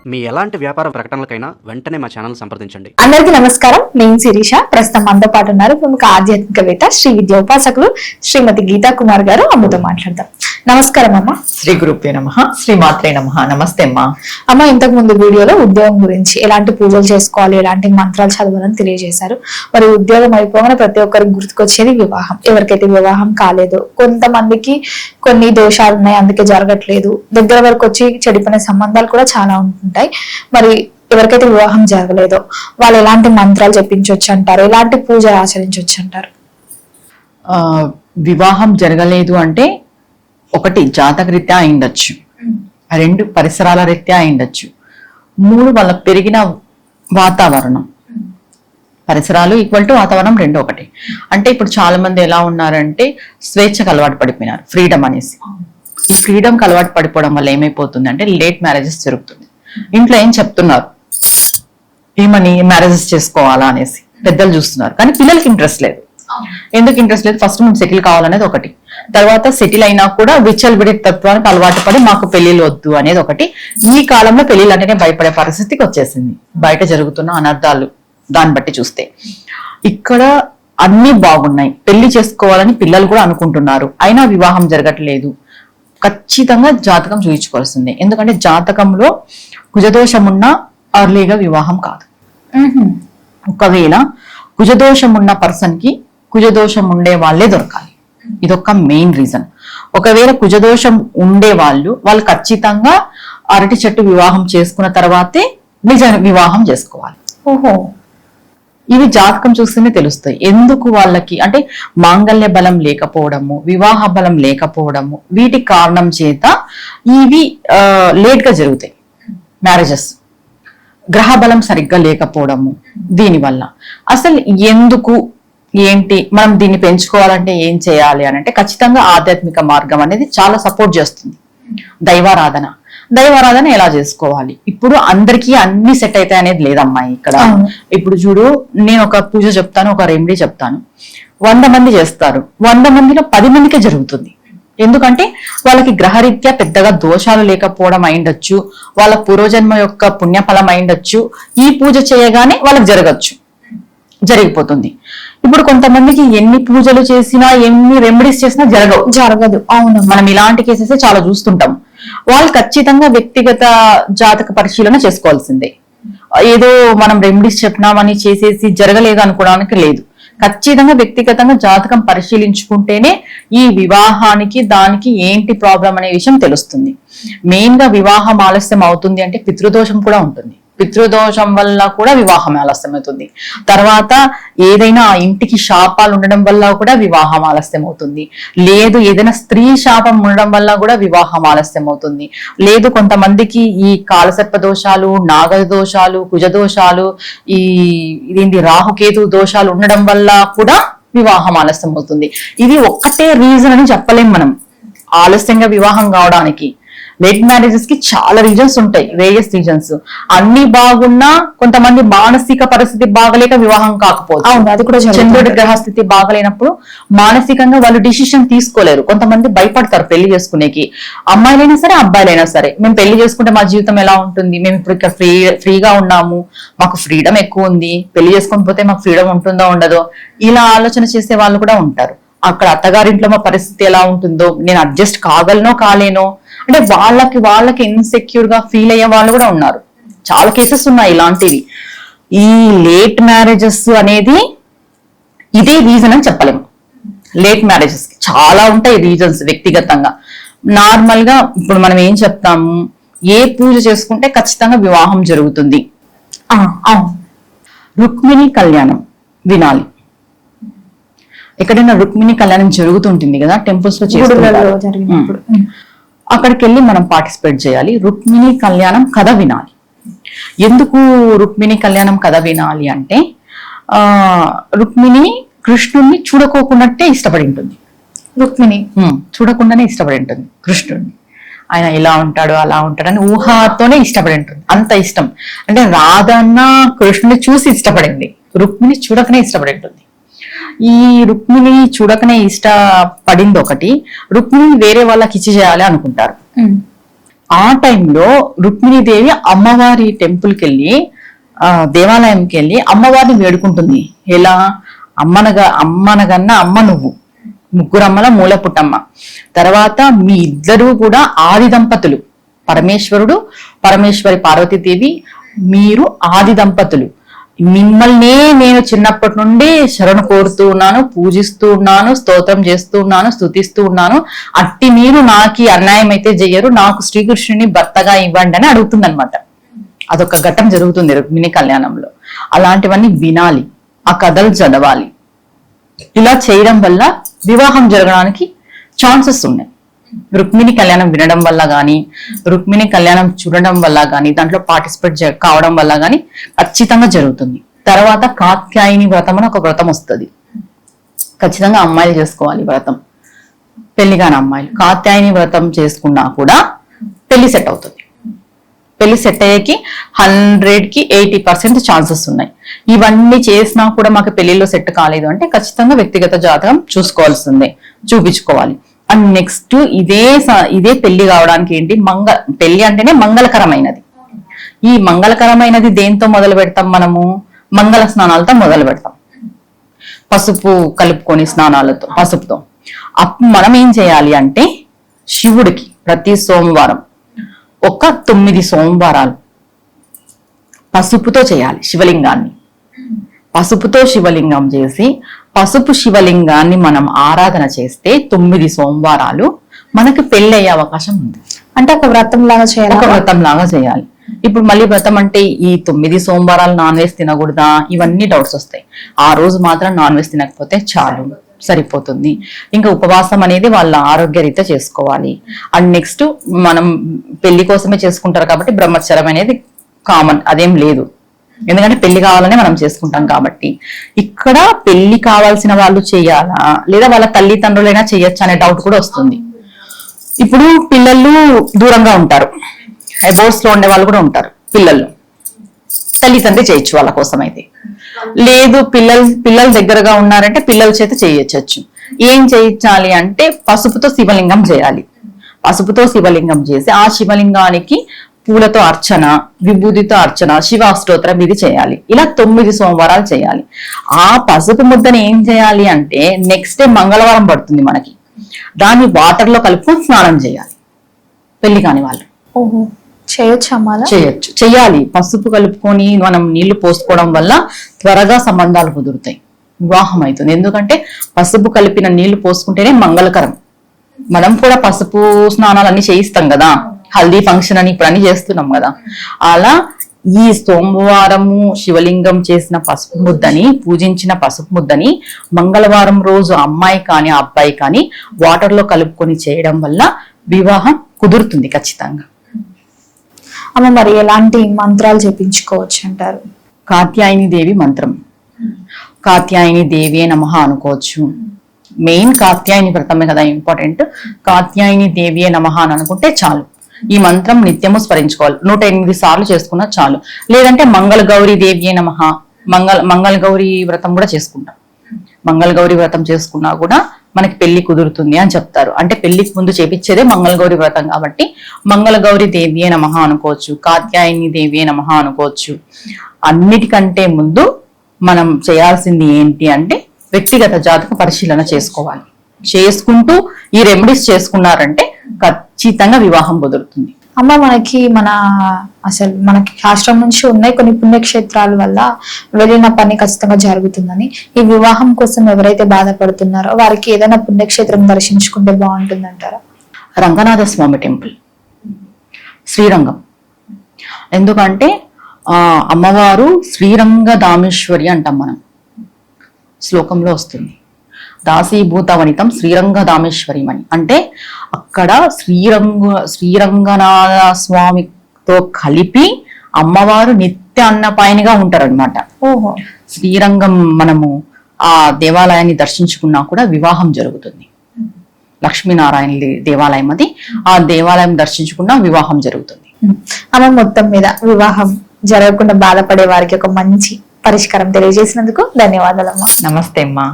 మీ ఎలాంటి వ్యాపార ప్రకటనలకైనా వెంటనే మా ఛానల్ సంప్రదించండి. అందరికీ నమస్కారం. నేను శిరీష. ప్రస్తుతం మనతో పాటు ఉన్నారు ప్రముఖ ఆధ్యాత్మికవేత్త శ్రీ విద్యా ఉపాసకులు శ్రీమతి గీతా కుమార్ గారు. అమ్మతో మాట్లాడదాం. నమస్కారం అమ్మ. శ్రీ గురుభ్యో నమః. శ్రీ మాత్రే నమః. నమస్తే అమ్మా. అమ్మ, ఇంతకు ముందు వీడియోలో ఉద్యోగం గురించి ఎలాంటి పూజలు చేసుకోవాలి, ఎలాంటి మంత్రాలు చదవాలని తెలియజేశారు. మరి ఉద్యోగం అయిపోగానే ప్రతి ఒక్కరికి గుర్తుకొచ్చేది వివాహం. ఎవరికైతే వివాహం కాలేదో, కొంతమందికి కొన్ని దోషాలు ఉన్నాయి, అందుకే జరగట్లేదు, దగ్గర వరకు వచ్చి చెడిపోయిన సంబంధాలు కూడా చాలా ఉంటాయి. మరి ఎవరికైతే వివాహం జరగలేదో వాళ్ళు ఎలాంటి మంత్రాలు జపించవచ్చు అంటారు, ఎలాంటి పూజ ఆచరించవచ్చు అంటారు? వివాహం జరగలేదు అంటే ఒకటి జాతక రీత్యా అయిండొచ్చు, రెండు పరిసరాల రీత్యా అయిండొచ్చు, మూడు వాళ్ళ పెరిగిన వాతావరణం. పరిసరాలు ఈక్వల్ టు వాతావరణం రెండు ఒకటి. అంటే ఇప్పుడు చాలా మంది ఎలా ఉన్నారంటే స్వేచ్ఛకు అలవాటు పడిపోయినారు, ఫ్రీడమ్ అనేసి. ఈ ఫ్రీడమ్కి అలవాటు పడిపోవడం వల్ల ఏమైపోతుంది అంటే లేట్ మ్యారేజెస్ జరుగుతుంది. ఇంట్లో ఏం చెప్తున్నారు, ఏమని మ్యారేజెస్ చేసుకోవాలా అనేసి పెద్దలు చూస్తున్నారు, కానీ పిల్లలకి ఇంట్రెస్ట్ లేదు. ఎందుకు ఇంట్రెస్ట్ లేదు? ఫస్ట్ మేము సెటిల్ కావాలనేది ఒకటి, తర్వాత సెటిల్ అయినా కూడా విచ్చలవిడి తత్వానికి అలవాటు పడి మాకు పెళ్లిళ్ళు వద్దు అనేది ఒకటి. ఈ కాలంలో పెళ్లిళ్ళు అంటేనే భయపడే పరిస్థితికి వచ్చేసింది, బయట జరుగుతున్న అనర్థాలు దాన్ని బట్టి చూస్తే. ఇక్కడ అన్ని బాగున్నాయి, పెళ్లి చేసుకోవాలని పిల్లలు కూడా అనుకుంటున్నారు, అయినా వివాహం జరగట్లేదు. ఖచ్చితంగా జాతకం చూయించుకోవాల్సిందే. ఎందుకంటే జాతకంలో కుజదోషం ఉన్న అర్లీగా వివాహం కాదు. ఒకవేళ కుజదోషం ఉన్న పర్సన్ కి కుజదోషం ఉండే వాళ్ళే దొరకాలి. ఇదొక మెయిన్ రీజన్. ఒకవేళ కుజదోషం ఉండే వాళ్ళు ఖచ్చితంగా అరటి చెట్టు వివాహం చేసుకున్న తర్వాతే నిజ వివాహం చేసుకోవాలి. ఓహో, ఇవి జాతకం చూస్తేనే తెలుస్తాయి. ఎందుకు వాళ్ళకి అంటే మాంగళ్య బలం లేకపోవడము, వివాహ బలం లేకపోవడము, వీటి కారణం చేత ఇవి లేట్ గా జరుగుతాయి మ్యారేజెస్. గ్రహ బలం సరిగ్గా లేకపోవడము, దీనివల్ల అసలు ఎందుకు ఏంటి మనం దీన్ని పెంచుకోవాలంటే ఏం చేయాలి అని అంటే ఖచ్చితంగా ఆధ్యాత్మిక మార్గం అనేది చాలా సపోర్ట్ చేస్తుంది. దైవారాధన ఎలా చేసుకోవాలి? ఇప్పుడు అందరికీ అన్ని సెట్ అవుతాయి అనేది లేదమ్మా ఇక్కడ. ఇప్పుడు చూడు, నేను ఒక పూజ చెప్తాను, ఒక రెమెడీ చెప్తాను, 100 మంది చేస్తారు, 100 మందిలో 10 మందికే జరుగుతుంది. ఎందుకంటే వాళ్ళకి గ్రహరీత్యా పెద్దగా దోషాలు లేకపోవడం అయిండొచ్చు, వాళ్ళ పూర్వజన్మ యొక్క పుణ్యఫలం అయిండొచ్చు. ఈ పూజ చేయగానే వాళ్ళకి జరిగిపోతుంది. ఇప్పుడు కొంతమందికి ఎన్ని పూజలు చేసినా, ఎన్ని రెమెడీస్ చేసినా జరగదు. అవును, మనం ఇలాంటి కేసెస్ చాలా చూస్తుంటాం. వాళ్ళు ఖచ్చితంగా వ్యక్తిగత జాతక పరిశీలన చేసుకోవాల్సిందే. ఏదో మనం రెమెడీస్ చెప్పినామని చేసేసి జరగలేదు అనుకోవడానికి లేదు. ఖచ్చితంగా వ్యక్తిగతంగా జాతకం పరిశీలించుకుంటేనే ఈ వివాహానికి దానికి ఏంటి ప్రాబ్లం అనే విషయం తెలుస్తుంది. మెయిన్ గా వివాహం ఆలస్యం అవుతుంది అంటే పితృదోషం కూడా ఉంటుంది. పితృదోషం వల్ల కూడా వివాహం ఆలస్యం అవుతుంది. తర్వాత ఏదైనా ఆ ఇంటికి శాపాలు ఉండడం వల్ల కూడా వివాహం ఆలస్యం అవుతుంది. లేదు ఏదైనా స్త్రీ శాపం ఉండడం వల్ల కూడా వివాహం ఆలస్యం అవుతుంది. లేదు కొంతమందికి ఈ కాలసర్ప దోషాలు, నాగ దోషాలు, కుజ దోషాలు, ఇదేంటి రాహుకేతు దోషాలు ఉండడం వల్ల కూడా వివాహం ఆలస్యం అవుతుంది. ఇది ఒక్కటే రీజన్ అని చెప్పలేం మనం ఆలస్యంగా వివాహం కావడానికి. లేట్ మ్యారేజెస్ కి చాలా రీజన్స్ ఉంటాయి, వేరియస్ రీజన్స్. అన్ని బాగున్నా కొంతమంది మానసిక పరిస్థితి బాగలేక వివాహం కాకపోవచ్చు. చంద్రుడి గ్రహస్థితి బాగలేనప్పుడు మానసికంగా వాళ్ళు డిసిషన్ తీసుకోలేరు. కొంతమంది భయపడతారు పెళ్లి చేసుకునేకి. అమ్మాయిలైనా సరే అబ్బాయిలైనా సరే, మేము పెళ్లి చేసుకుంటే మా జీవితం ఎలా ఉంటుంది, మేము ఇప్పుడు ఇక్కడ ఫ్రీగా ఉన్నాము, మాకు ఫ్రీడమ్ ఎక్కువ ఉంది, పెళ్లి చేసుకొని పోతే మాకు ఫ్రీడమ్ ఉంటుందో ఉండదో, ఇలా ఆలోచన చేసే వాళ్ళు కూడా ఉంటారు. అక్కడ అత్తగారింట్లో మా పరిస్థితి ఎలా ఉంటుందో, నేను అడ్జస్ట్ కాగలనో కాలేనో అంటే వాళ్ళకి ఇన్సెక్యూర్ గా ఫీల్ అయ్యే వాళ్ళు కూడా ఉన్నారు. చాలా కేసెస్ ఉన్నాయి ఇలాంటివి. ఈ లేట్ మ్యారేజెస్ అనేది ఇదే రీజన్ అని చెప్పలేము. లేట్ మ్యారేజెస్ కి చాలా ఉంటాయి రీజన్స్ వ్యక్తిగతంగా. నార్మల్ గా ఇప్పుడు మనం ఏం చెప్తాము, ఏ పూజ చేసుకుంటే ఖచ్చితంగా వివాహం జరుగుతుంది. రుక్మిణి కళ్యాణం వినాలి. ఎక్కడైనా రుక్మిణి కళ్యాణం జరుగుతుంటుంది కదా, టెంపుల్స్ లో చేస్తుంటారు, అక్కడికి వెళ్ళి మనం పార్టిసిపేట్ చేయాలి. రుక్మిణి కళ్యాణం కథ వినాలి. ఎందుకు రుక్మిణి కళ్యాణం కథ వినాలి అంటే రుక్మిణి కృష్ణుణ్ణి చూడకోకున్నట్టే ఇష్టపడి ఉంటుంది. రుక్మిణి చూడకుండానే ఇష్టపడి ఉంటుంది కృష్ణుడిని. ఆయన ఇలా ఉంటాడు అలా ఉంటాడని ఊహతోనే ఇష్టపడి ఉంటుంది. అంత ఇష్టం అంటే రాధన్న కృష్ణుని చూసి ఇష్టపడింది, రుక్మిణి చూడకనే ఇష్టపడి ఉంటుంది. ఈ రుక్మిణి చూడకనే ఇష్టపడింది ఒకటి, రుక్మిణిని వేరే వాళ్ళకి ఇచ్చి చేయాలి అనుకుంటారు. ఆ టైంలో రుక్మిణీదేవి అమ్మవారి టెంపుల్కి వెళ్ళి దేవాలయంకి వెళ్ళి అమ్మవారిని వేడుకుంటుంది. ఎలా? అమ్మనగన్న అమ్మ నువ్వు, ముగ్గురమ్మల మూల పుట్టమ్మ. తర్వాత మీ ఇద్దరు కూడా ఆది దంపతులు, పరమేశ్వరుడు పరమేశ్వరి పార్వతీదేవి, మీరు ఆది దంపతులు. మిమ్మల్నే నేను చిన్నప్పటి నుండి శరణు కోరుతూ ఉన్నాను, పూజిస్తూ ఉన్నాను, స్తోత్రం చేస్తూ ఉన్నాను, స్తుతిస్తూ ఉన్నాను. అట్టి మీరు నాకు అన్యాయం అయితే చెయ్యరు, నాకు శ్రీకృష్ణుని భర్తగా ఇవ్వండి అని అడుగుతుంది అనమాట. అదొక ఘట్టం జరుగుతుంది రుక్మిణి కళ్యాణంలో. అలాంటివన్నీ వినాలి, ఆ కథలు చదవాలి. ఇలా చేయడం వల్ల వివాహం జరగడానికి ఛాన్సెస్ ఉన్నాయి. రుక్మిణి కళ్యాణం వినడం వల్ల గాని, రుక్మిణి కళ్యాణం చూడడం వల్ల గాని, దాంట్లో పార్టిసిపేట్ కావడం వల్ల గాని ఖచ్చితంగా జరుగుతుంది. తర్వాత కాత్యాయని వ్రతం అని ఒక వ్రతం వస్తుంది. ఖచ్చితంగా అమ్మాయిలు చేసుకోవాలి వ్రతం, పెళ్లి కాని అమ్మాయిలు. కాత్యాయని వ్రతం చేసుకున్నా కూడా పెళ్లి సెట్ అవుతుంది. పెళ్లి సెట్ అయ్యేకి 100కి 80% ఛాన్సెస్ ఉన్నాయి. ఇవన్నీ చేసినా కూడా మాకు పెళ్లిలో సెట్ కాలేదు అంటే ఖచ్చితంగా వ్యక్తిగత జాతకం చూసుకోవాల్సిందే, చూపించుకోవాలి. అండ్ నెక్స్ట్ ఇదే పెళ్లి కావడానికి ఏంటి, పెళ్లి అంటేనే మంగళకరమైనది. ఈ మంగళకరమైనది దేంతో మొదలు పెడతాం మనము? మంగళ స్నానాలతో మొదలు పెడతాం. పసుపు కలుపుకొని స్నానాలతో, పసుపుతో. అప్పుడు మనం ఏం చేయాలి అంటే శివుడికి ప్రతి సోమవారం ఒక 9 సోమవారాలు పసుపుతో చేయాలి. శివలింగాన్ని పసుపుతో శివలింగం చేసి, పసుపు శివలింగాన్ని మనం ఆరాధన చేస్తే 9 సోమవారాలు మనకి పెళ్లి అయ్యే అవకాశం ఉంది. అంటే ఒక వ్రతం లాగా చేయాలి. ఒక వ్రతం లాగా చేయాలి. ఇప్పుడు మళ్ళీ వ్రతం అంటే ఈ 9 సోమవారాలు నాన్ వెజ్ తినకూడదా, ఇవన్నీ డౌట్స్ వస్తాయి. ఆ రోజు మాత్రం నాన్ వెజ్ తినకపోతే చాలు, సరిపోతుంది. ఇంకా ఉపవాసం అనేది వాళ్ళ ఆరోగ్య రీత్యా చేసుకోవాలి. అండ్ నెక్స్ట్ మనం పెళ్లి కోసమే చేసుకుంటారు కాబట్టి బ్రహ్మచర్యం అనేది కామన్, అదేం లేదు. ఎందుకంటే పెళ్లి కావాలనే మనం చేసుకుంటాం కాబట్టి. ఇక్కడ పెళ్లి కావాల్సిన వాళ్ళు చేయాలా లేదా వాళ్ళ తల్లిదండ్రులైనా చేయొచ్చా అనే డౌట్ కూడా వస్తుంది. ఇప్పుడు పిల్లలు దూరంగా ఉంటారు, అబోర్డ్స్ లో ఉండే వాళ్ళు కూడా ఉంటారు. పిల్లలు తల్లిదండ్రి చేయొచ్చు వాళ్ళ కోసం అయితే. లేదు పిల్లలు దగ్గరగా ఉన్నారంటే పిల్లల చేత చేయొచ్చు. ఏం చేయించాలి అంటే పసుపుతో శివలింగం చేయాలి. పసుపుతో శివలింగం చేసి ఆ శివలింగానికి పూలతో అర్చన, విభూతితో అర్చన, శివాష్టోత్తరం ఇది చేయాలి. ఇలా 9 సోమవారాలు చేయాలి. ఆ పసుపు ముద్దని ఏం చేయాలి అంటే నెక్స్ట్ డే మంగళవారం పడుతుంది మనకి, దాన్ని వాటర్ లో కలుపుకొని స్నానం చేయాలి పెళ్లి కాని వాళ్ళు. చేయొచ్చు, చెయ్యాలి. పసుపు కలుపుకొని మనం నీళ్లు పోసుకోవడం వల్ల త్వరగా సంబంధాలు కుదురుతాయి, వివాహం అవుతుంది. ఎందుకంటే పసుపు కలిపిన నీళ్లు పోసుకుంటేనే మంగళకరం. మనం కూడా పసుపు స్నానాలన్నీ చేయిస్తాం కదా, హల్దీ ఫంక్షన్ అని ఇప్పుడు అన్ని చేస్తున్నాం కదా. అలా ఈ సోమవారము శివలింగం చేసిన పసుపు ముద్దని, పూజించిన పసుపు ముద్దని మంగళవారం రోజు అమ్మాయి కానీ అబ్బాయి కానీ వాటర్ లో కలుపుకొని చేయడం వల్ల వివాహం కుదురుతుంది ఖచ్చితంగా. అమ్మ, మరి ఎలాంటి మంత్రాలు జపించుకోవచ్చు అంటారు? కాత్యాయని దేవి మంత్రం, కాత్యాయని దేవి నమః అనుకోవచ్చు. మెయిన్ కాత్యాయని వ్రతమే కదా ఇంపార్టెంట్. కాత్యాయని దేవి నమః అని అనుకుంటే చాలు. ఈ మంత్రం నిత్యము స్మరించుకోవాలి. 108 సార్లు చేసుకున్నా చాలు. లేదంటే మంగళ గౌరీ దేవి నమః, మంగళ గౌరీ వ్రతం కూడా చేసుకుంటాం. మంగళ గౌరీ వ్రతం చేసుకున్నా కూడా మనకి పెళ్లి కుదురుతుంది అని చెప్తారు. అంటే పెళ్లికి ముందు చేపించేదే మంగళ గౌరీ వ్రతం కాబట్టి మంగళ గౌరీ దేవియే నమః అనుకోవచ్చు, కాత్యాయని దేవియే నమః అనుకోవచ్చు. అన్నిటికంటే ముందు మనం చేయాల్సింది ఏంటి అంటే వ్యక్తిగత జాతక పరిశీలన చేసుకోవాలి. చేసుకుంటూ ఈ రెమెడీస్ చేసుకున్నారంటే ఖచ్చితంగా వివాహం కుదురుతుంది. అమ్మ, మనకి శాస్త్రం నుంచి ఉన్నాయి కొన్ని పుణ్యక్షేత్రాల వల్ల వెళ్ళిన పని ఖచ్చితంగా జరుగుతుందని. ఈ వివాహం కోసం ఎవరైతే బాధపడుతున్నారో వారికి ఏదైనా పుణ్యక్షేత్రం దర్శించుకుంటే బాగుంటుంది అంటారా? రంగనాథ స్వామి టెంపుల్, శ్రీరంగం. ఎందుకంటే అమ్మవారు శ్రీరంగ దామేశ్వరి అంటాం మనం, శ్లోకంలో వస్తుంది. దాసీభూత వనితం శ్రీరంగ దామేశ్వరి అని. అంటే అక్కడ శ్రీరంగనాథ స్వామితో కలిపి అమ్మవారు నిత్య అన్నపాయనిగా ఉంటారనమాట. ఓహో. శ్రీరంగం మనము ఆ దేవాలయాన్ని దర్శించుకున్నా కూడా వివాహం జరుగుతుంది. లక్ష్మీనారాయణ దేవాలయం అది. ఆ దేవాలయం దర్శించుకున్నా వివాహం జరుగుతుంది. అమ్మ, మొత్తం మీద వివాహం జరగకుండా బాధపడే వారికి ఒక మంచి పరిష్కారం తెలియజేసినందుకు ధన్యవాదాలమ్మా. నమస్తే అమ్మా.